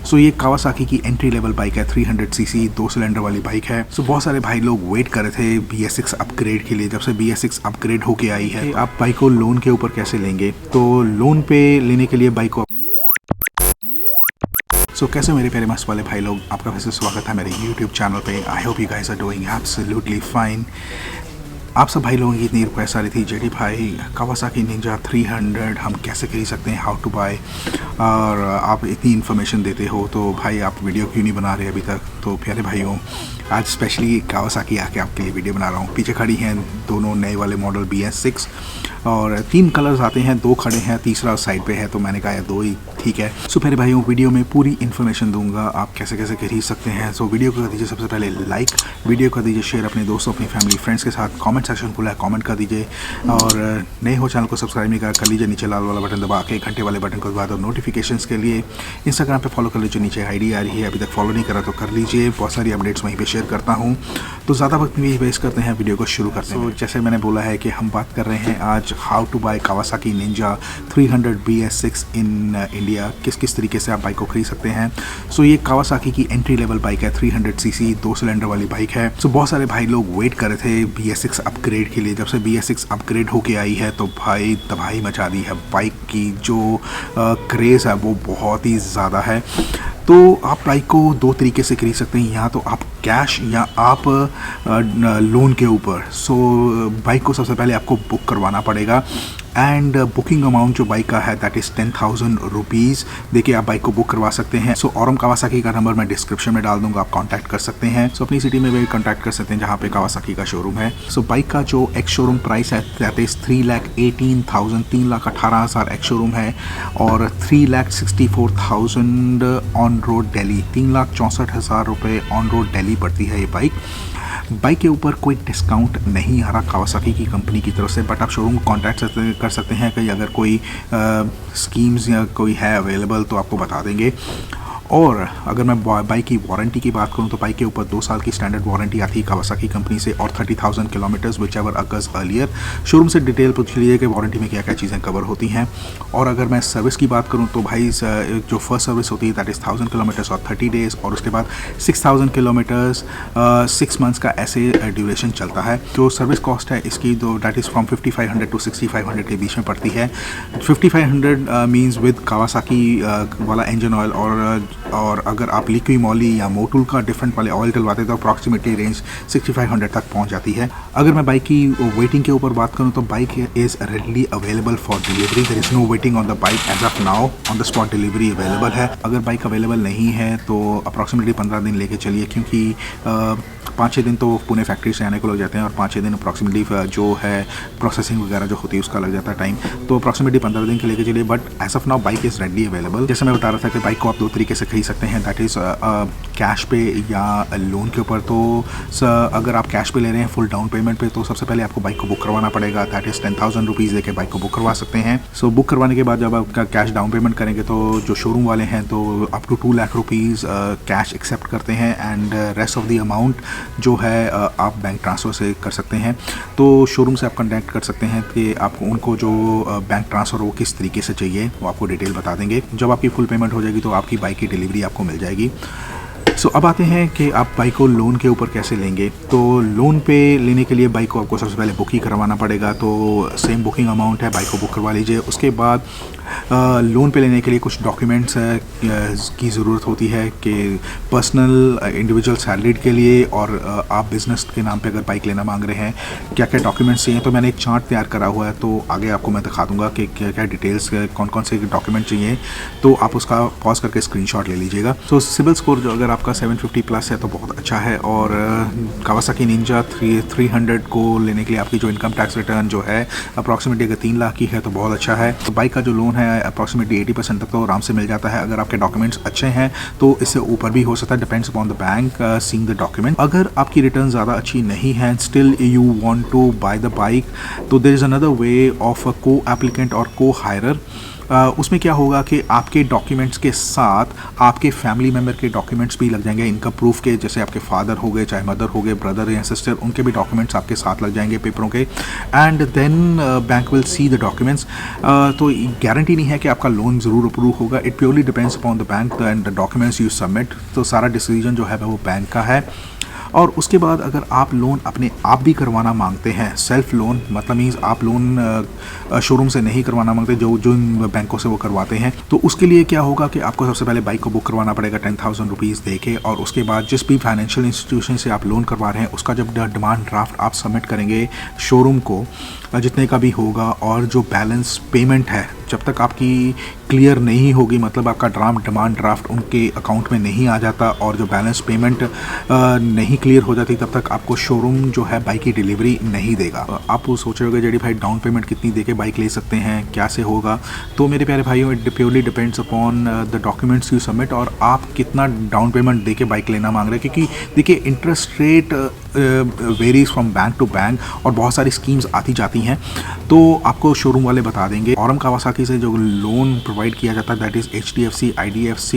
सो ये कावासाकी की entry level bike है, 300 सीसी 2 सिलेंडर वाली बाइक है। सो बहुत सारे भाई लोग वेट कर रहे थे BS6 अपग्रेड के लिए। जब से BS6 अपग्रेड होके आई है, आप बाइक को लोन के ऊपर कैसे लेंगे, तो लोन पे लेने के लिए बाइक को कैसे मेरे प्यारे मस्त वाले भाई लोग, आपका फिर से स्वागत है मेरे YouTube चैनल पे। I hope you guys are doing absolutely fine. आप सब भाई लोगों की इतनी रिक्वेस्ट आ रही थी, जेडी भाई कावासाकी निंजा 300 हम कैसे खरीद सकते हैं, हाउ टू बाय, और आप इतनी इन्फॉर्मेशन देते हो तो भाई आप वीडियो क्यों नहीं बना रहे अभी तक। तो प्यारे भाइयों, आज स्पेशली कावासाकी आके आपके लिए वीडियो बना रहा हूँ। पीछे खड़ी हैं दोनों नए वाले मॉडल BS6 और 3 कलर्स आते हैं, 2 खड़े हैं, तीसरा साइड पे है, तो मैंने कहा 2 ही ठीक है। सो प्यारे भाइयों, वीडियो में पूरी इन्फॉर्मेशन दूंगा आप कैसे कैसे खरीद सकते हैं। सो वीडियो को कर दीजिए सबसे पहले लाइक, वीडियो कर दीजिए शेयर अपने दोस्तों अपनी फैमिली फ्रेंड्स के साथ। कमेंट सेक्शन खुला है, कमेंट कर दीजिए, और नए हो चैनल को सब्सक्राइब नहीं कर लीजिए, नीचे लाल वाला बटन दबा के घंटे वाले बटन को दबा दो नोटिफिकेशंस के लिए। इंस्टाग्राम पे फॉलो कर लीजिए, नीचे आईडी आ रही है, अभी तक फॉलो नहीं करा तो कर लीजिए, बहुत सारी अपडेट्स वहीं पे शेयर करता हूँ। तो ज़्यादा वक्त नहीं वेस्ट करते हैं, वीडियो को शुरू करते हैं। जैसे मैंने बोला है कि हम बात कर रहे हैं आज how to buy Kawasaki Ninja 300 BS6 in India, किस किस तरीके से आप बाइक को खरीद सकते हैं। सो ये कावासाकी की एंट्री लेवल बाइक है, 300 सीसी 2 सिलेंडर वाली बाइक है। सो बहुत सारे भाई लोग वेट कर रहे थे BS6 अपग्रेड के लिए। जब से BS6 अपग्रेड होके आई है तो भाई तबाही मचा दी है। बाइक की जो क्रेज़ है वो बहुत ही ज़्यादा है। तो आप बाइक को 2 तरीके से खरीद सकते हैं, या तो आप कैश या आप लोन के ऊपर। सो बाइक को सबसे पहले आपको बुक करवाना पड़ेगा, एंड बुकिंग अमाउंट जो बाइक का है दैट इज़ 10,000 रुपीज़। देखिए आप बाइक को बुक करवा सकते हैं। सो औरम कावासाकी का नंबर मैं डिस्क्रिप्शन में डाल दूंगा, आप कांटेक्ट कर सकते हैं। सो अपनी सिटी में भी कांटेक्ट कर सकते हैं जहाँ पे कावासाकी का शोरूम है। सो बाइक का जो एक्स शोरूम प्राइस है दैट इज़ 3,18,000, 3,18,000 एक्स शोरूम है, और 3,64,000 ऑन रोड दिल्ली, 3,64,000 रुपये ऑन रोड दिल्ली पड़ती है ये बाइक। बाइक के ऊपर कोई डिस्काउंट नहीं आ रहा कावासाकी की कंपनी की तरफ से, बट आप शोरूम को कॉन्टैक्ट कर सकते हैं कि अगर कोई स्कीम्स या कोई है अवेलेबल तो आपको बता देंगे। और अगर मैं बाइक की वारंटी की बात करूं तो बाइक के ऊपर 2 साल की स्टैंडर्ड वारंटी आती है कावासाकी कंपनी से, और 30,000 kilometres which ever occurs earlier. Showroom से डिटेल पूछ लीजिए कि वारंटी में क्या क्या चीज़ें कवर होती हैं। और अगर मैं सर्विस की बात करूं तो भाई जो फर्स्ट सर्विस होती है दैट इज़ 1000 किलोमीटर्स और 30 डेज़, और उसके बाद 6000 किलोमीटर्स 6 मंथ्स का ऐसे ड्यूरेशन चलता है। जो सर्विस कॉस्ट है इसकी तो दैट इज़ फ्रॉम 5500 टू 6500 के बीच में पड़ती है। 5500 मीन्स विद कावासाकी वाला इंजन ऑयल, और अगर आप लिक्वी मॉली या मोटूल का डिफरेंट वाले ऑयल डलवाते हैं तो अप्रॉक्सीमेटली रेंज 6500 तक पहुंच जाती है। अगर मैं बाइक की वेटिंग के ऊपर बात करूं तो bike is readily available for delivery. There is no waiting on the bike as of now, on the spot delivery available है। अगर बाइक अवेलेबल नहीं है तो अप्रॉक्सीमेटली 15 दिन लेके चलिए, क्योंकि 5-6 दिन तो पुणे फैक्ट्री से आने को लग जाते हैं, और 5-6 दिन अप्रॉक्सीमेटली जो है प्रोसेसिंग वगैरह जो होती है उसका लग जाता है टाइम। तो अप्रॉक्सीमेटली 15 दिन के लेके चलिए, but as of now bike is readily available. जैसे मैं बता रहा था कि बाइक को आप 2 तरीके से खरीद सकते हैं, दैट इज़ कैश पे या लोन के ऊपर। तो अगर आप कैश पे ले रहे हैं फुल डाउन पेमेंट पे, तो सबसे पहले आपको बाइक को बुक करवाना पड़ेगा, दैट इज़ 10,000 रुपीज़ देके बाइक को बुक करवा सकते हैं। सो बुक करवाने के बाद जब आपका कैश डाउन पेमेंट करेंगे तो जो शोरूम वाले हैं तो up to 2 lakh rupees cash accept करते हैं, and rest of the amount जो है आप बैंक ट्रांसफ़र से कर सकते हैं। तो शोरूम से आप कॉन्टैक्ट कर सकते हैं कि आप उनको जो बैंक ट्रांसफ़र वो किस तरीके से चाहिए वो आपको डिटेल बता देंगे। जब आपकी फुल पेमेंट हो जाएगी तो आपकी बाइक की डिलीवरी आपको मिल जाएगी। सो अब आते हैं कि आप बाइक को लोन के ऊपर कैसे लेंगे। तो लोन पे लेने के लिए बाइक को आपको सबसे पहले बुक ही करवाना पड़ेगा, तो सेम बुकिंग अमाउंट है, बाइक को बुक करवा लीजिए। उसके बाद लोन पे लेने के लिए कुछ डॉक्यूमेंट्स की ज़रूरत होती है कि पर्सनल इंडिविजुअल सैलरीड के लिए, और आप बिज़नेस के नाम पे अगर बाइक लेना मांग रहे हैं क्या क्या डॉक्यूमेंट्स चाहिए। तो मैंने एक चार्ट तैयार करा हुआ है, तो आगे आपको मैं दिखा दूंगा कि क्या क्या डिटेल्स कौन कौन से डॉक्यूमेंट चाहिए, तो आप उसका पॉज करके स्क्रीनशॉट ले लीजिएगा। तो सिविल स्कोर जो अगर आपका 750 प्लस है तो बहुत अच्छा है, और कावासाकी निंजा 300 को लेने के लिए आपकी जो इनकम टैक्स रिटर्न जो है अप्रॉक्सीमेटली अगर 3 लाख की है तो बहुत अच्छा है। तो बाइक का जो लोन है अप्रॉक्सीमेटली 80% तक तो आराम से मिल जाता है। अगर आपके डॉक्यूमेंट्स अच्छे हैं तो इससे ऊपर भी हो सकता है, depends upon the bank seeing the document. अगर आपकी रिटर्न ज़्यादा अच्छी नहीं है, still you want to buy the bike, तो there is another way of a co applicant और को हायरर। उसमें क्या होगा कि आपके डॉक्यूमेंट्स के साथ आपके फैमिली मेम्बर के डॉक्यूमेंट्स भी लग जाएंगे, इनकम प्रूफ के, जैसे आपके फादर हो गए, चाहे मदर हो गए, ब्रदर या सिस्टर, उनके भी डॉक्यूमेंट्स आपके साथ लग जाएंगे पेपरों के। And then bank will see the documents. तो गारंटी नहीं है कि आपका लोन ज़रूर अप्रूव होगा, it purely depends upon the bank and the documents you submit. तो सारा डिसीजन जो है वो बैंक का है। और उसके बाद अगर आप लोन अपने आप भी करवाना मांगते हैं, सेल्फ लोन मतलब मीन्स आप लोन शोरूम से नहीं करवाना मांगते, जो जो इन बैंकों से वो करवाते हैं, तो उसके लिए क्या होगा कि आपको सबसे पहले बाइक को बुक करवाना पड़ेगा 10,000 रुपीज़ दे के। और उसके बाद जिस भी फाइनेंशियल इंस्टीट्यूशन से आप लोन करवा रहे हैं उसका जब डिमांड ड्राफ्ट आप सबमिट करेंगे शोरूम को, जितने का भी होगा, और जो बैलेंस पेमेंट है जब तक आपकी क्लियर नहीं होगी, मतलब आपका डिमांड ड्राफ्ट उनके अकाउंट में नहीं आ जाता और जो बैलेंस पेमेंट नहीं क्लियर हो जाती, तब तक आपको शोरूम जो है बाइक की डिलीवरी नहीं देगा। आप वो सोच रहे होगे जेडी भाई डाउन पेमेंट कितनी दे के बाइक ले सकते हैं, क्या से होगा? तो मेरे प्यारे भाइयों, it purely depends upon the documents you submit और आप कितना डाउन पेमेंट दे के बाइक लेना मांग रहे हैं। क्योंकि देखिए interest rate varies from bank to bank और बहुत सारी स्कीम्स आती जाती हैं, तो आपको शोरूम वाले बता देंगे। औरम कावासाकी से जो लोन प्रोवाइड किया जाता है that is HDFC, IDFC,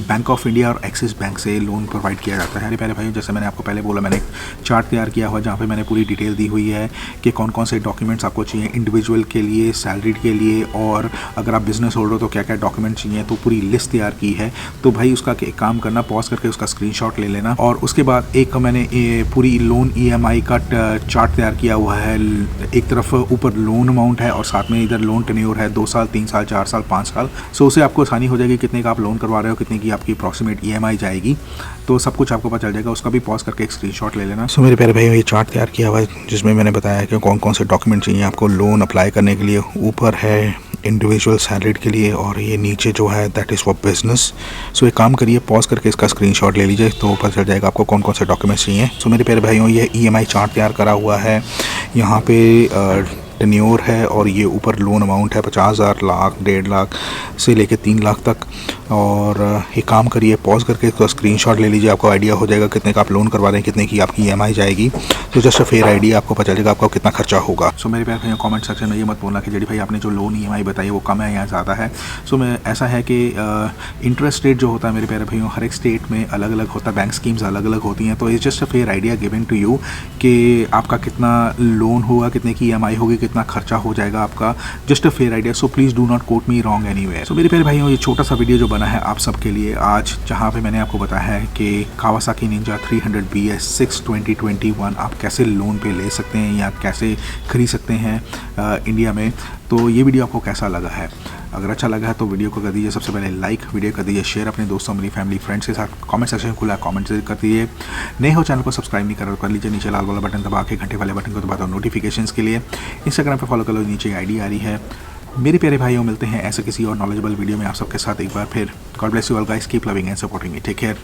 bank of India और एक्सिस बैंक से लोन प्रोवाइड किया जाता है। पहले भाइयों, जैसे मैंने आपको पहले बोला, मैंने एक चार्ट तैयार किया हुआ जहाँ पे मैंने पूरी डिटेल दी हुई है कि कौन कौन से डॉक्यूमेंट्स आपको चाहिए इंडिविजुअल के लिए, सैलरीड के लिए, और अगर आप बिजनेस होल्डर हो तो क्या क्या डॉक्यूमेंट चाहिए, तो पूरी लिस्ट तैयार की है। तो भाई उसका एक काम करना, पॉज करके उसका स्क्रीनशॉट ले लेना, और उसके बाद एक मैंने पूरी लोन EMI का चार्ट तैयार किया हुआ है। एक तरफ ऊपर लोन अमाउंट है और साथ में इधर लोन टेन्योर है, 2 साल, 3 साल, 4 साल, 5 साल। सो उससे आपको आसानी हो जाएगी कितने का आप लोन करवा रहे हो, कितने की आपकी अप्रॉक्सीमेट EMI जाएगी, तो सब कुछ आपको पता चल जाएगा। उसका भी पॉज करके एक स्क्रीनशॉट ले लेना। सो मेरे प्यारे भाई, ये चार्ट तैयार किया हुआ है जिसमें मैंने बताया कि कौन कौन से डॉक्यूमेंट चाहिए आपको लोन अप्लाई करने के लिए। ऊपर है इंडिविजुअल सैलरीड के लिए और ये नीचे जो है दैट इज़ फॉर बिजनेस। सो एक काम करिए, पॉज करके इसका स्क्रीनशॉट ले लीजिए तो पता चल जाएगा आपको कौन कौन से डॉक्यूमेंट्स चाहिए। सो मेरे प्यारे भाइयों, ये EMI चार्ट तैयार करा हुआ है। यहाँ पे टेन्योर है और ये ऊपर लोन अमाउंट है 50,000, लाख, 1.5 लाख से लेके 3 लाख तक। और ये काम करिए, पॉज करके इसका स्क्रीनशॉट ले लीजिए, आपको आइडिया हो जाएगा कितने का आप लोन करवा दें, कितने की आपकी EMI जाएगी। तो जस्ट अ फेयर आइडिया आपको पता चलेगा आपका कितना खर्चा होगा। सो मेरे प्यारे भैया, कमेंट सेक्शन में ये मत बोलना कि जेडी भाई आपने जो लोन EMI बताई वो कम है या ज़्यादा है। सो मैं ऐसा है कि इंटरेस्ट रेट जो होता है मेरे प्यारे भैया हर एक स्टेट में अलग अलग होता है, बैंक स्कीम्स अलग अलग होती हैं। तो it's just a fair idea given to you कि आपका कितना लोन होगा, कितने की EMI होगी, कितना खर्चा हो जाएगा आपका। Just a fair idea, so please do not quote me wrong anywhere. So मेरे प्यारे भाइयों, ये छोटा सा वीडियो जो बना है आप सबके लिए आज, जहाँ पे मैंने आपको बताया है कि कावासाकी निंजा 300 BS6 2021 आप कैसे लोन पे ले सकते हैं या कैसे खरीद सकते हैं इंडिया में। तो ये वीडियो आपको कैसा लगा है? अगर अच्छा लगा है तो वीडियो को कर दीजिए सबसे पहले लाइक, वीडियो कर दीजिए शेयर अपने दोस्तों, अपनी फैमिली, फ्रेंड्स के साथ। कमेंट सेक्शन खुला है, कमेंट जरूर कर दीजिए। नए हो चैनल को सब्सक्राइब नहीं कर लीजिए, नीचे लाल वाला बटन दबा के घंटे वाले बटन को दबा दो नोटिफिकेशंस के लिए। इंस्टाग्राम पे फॉलो कर लो, नीचे ID आ रही है। मेरे प्यारे भाइयों, मिलते हैं ऐसे किसी और नॉलेजेबल वीडियो में आप सबके साथ एक बार फिर। God bless you all guys, keep loving and supporting me, take care.